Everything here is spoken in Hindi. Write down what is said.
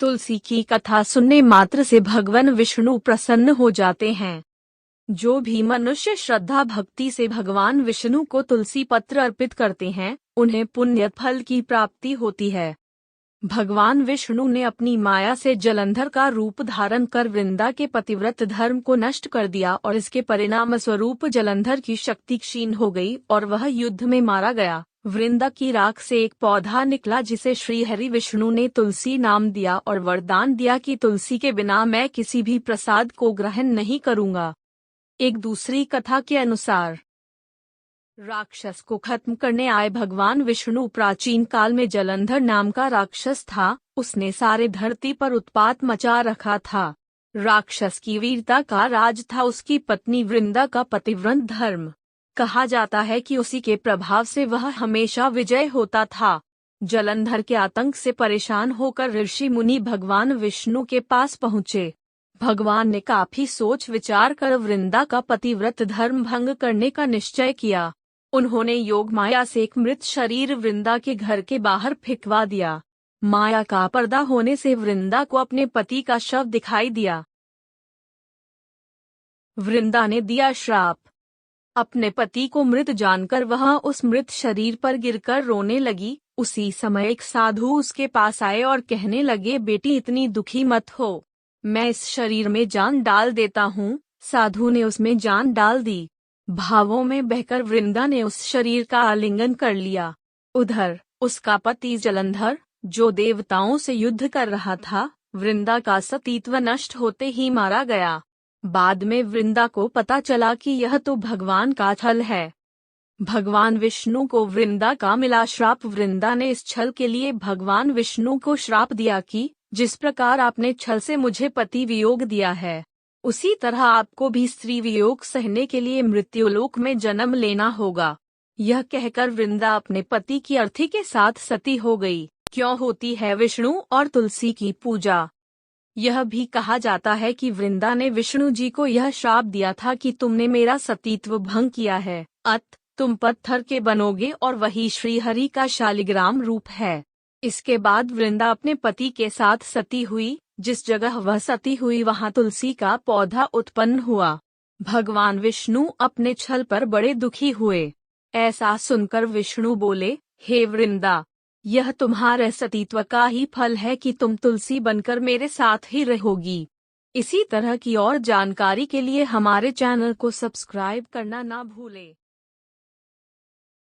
तुलसी की कथा सुनने मात्र से भगवान विष्णु प्रसन्न हो जाते हैं। जो भी मनुष्य श्रद्धा भक्ति से भगवान विष्णु को तुलसी पत्र अर्पित करते हैं, उन्हें पुण्य फल की प्राप्ति होती है। भगवान विष्णु ने अपनी माया से जलंधर का रूप धारण कर वृंदा के पतिव्रत धर्म को नष्ट कर दिया और इसके परिणाम स्वरूप जलंधर की शक्ति क्षीण हो गई और वह युद्ध में मारा गया। वृंदा की राख से एक पौधा निकला जिसे श्री हरि विष्णु ने तुलसी नाम दिया और वरदान दिया कि तुलसी के बिना मैं किसी भी प्रसाद को ग्रहण नहीं करूंगा। एक दूसरी कथा के अनुसार राक्षस को खत्म करने आए भगवान विष्णु प्राचीन काल में जलंधर नाम का राक्षस था। उसने सारे धरती पर उत्पात मचा रखा था। राक्षस की वीरता का राज था उसकी पत्नी वृंदा का पतिव्रत धर्म। कहा जाता है कि उसी के प्रभाव से वह हमेशा विजय होता था। जलंधर के आतंक से परेशान होकर ऋषि मुनि भगवान विष्णु के पास पहुँचे। भगवान ने काफी सोच विचार कर वृंदा का पतिव्रत धर्म भंग करने का निश्चय किया। उन्होंने योग माया से एक मृत शरीर वृंदा के घर के बाहर फेंकवा दिया। माया का पर्दा होने से वृंदा को अपने पति का शव दिखाई दिया। वृंदा ने दिया श्राप। अपने पति को मृत जानकर वह उस मृत शरीर पर गिरकर रोने लगी। उसी समय एक साधु उसके पास आए और कहने लगे, बेटी इतनी दुखी मत हो, मैं इस शरीर में जान डाल देता हूँ। साधु ने उसमें जान डाल दी। भावों में बहकर वृंदा ने उस शरीर का आलिंगन कर लिया। उधर उसका पति जलंधर, जो देवताओं से युद्ध कर रहा था, वृंदा का सतीत्व नष्ट होते ही मारा गया। बाद में वृंदा को पता चला कि यह तो भगवान का छल है। भगवान विष्णु को वृंदा का मिला श्राप। वृंदा ने इस छल के लिए भगवान विष्णु को श्राप दिया कि जिस प्रकार आपने छल से मुझे पति वियोग दिया है, उसी तरह आपको भी स्त्री वियोग सहने के लिए मृत्युलोक में जन्म लेना होगा। यह कहकर वृंदा अपने पति की अर्थी के साथ सती हो गई। क्यों होती है विष्णु और तुलसी की पूजा? यह भी कहा जाता है कि वृंदा ने विष्णु जी को यह श्राप दिया था कि तुमने मेरा सतीत्व भंग किया है, अत तुम पत्थर के बनोगे और वही श्रीहरि का शालिग्राम रूप है। इसके बाद वृंदा अपने पति के साथ सती हुई। जिस जगह वह सती हुई वहां तुलसी का पौधा उत्पन्न हुआ। भगवान विष्णु अपने छल पर बड़े दुखी हुए। ऐसा सुनकर विष्णु बोले, हे वृंदा, यह तुम्हारे सतीत्व का ही फल है कि तुम तुलसी बनकर मेरे साथ ही रहोगी। इसी तरह की और जानकारी के लिए हमारे चैनल को सब्सक्राइब करना ना भूले।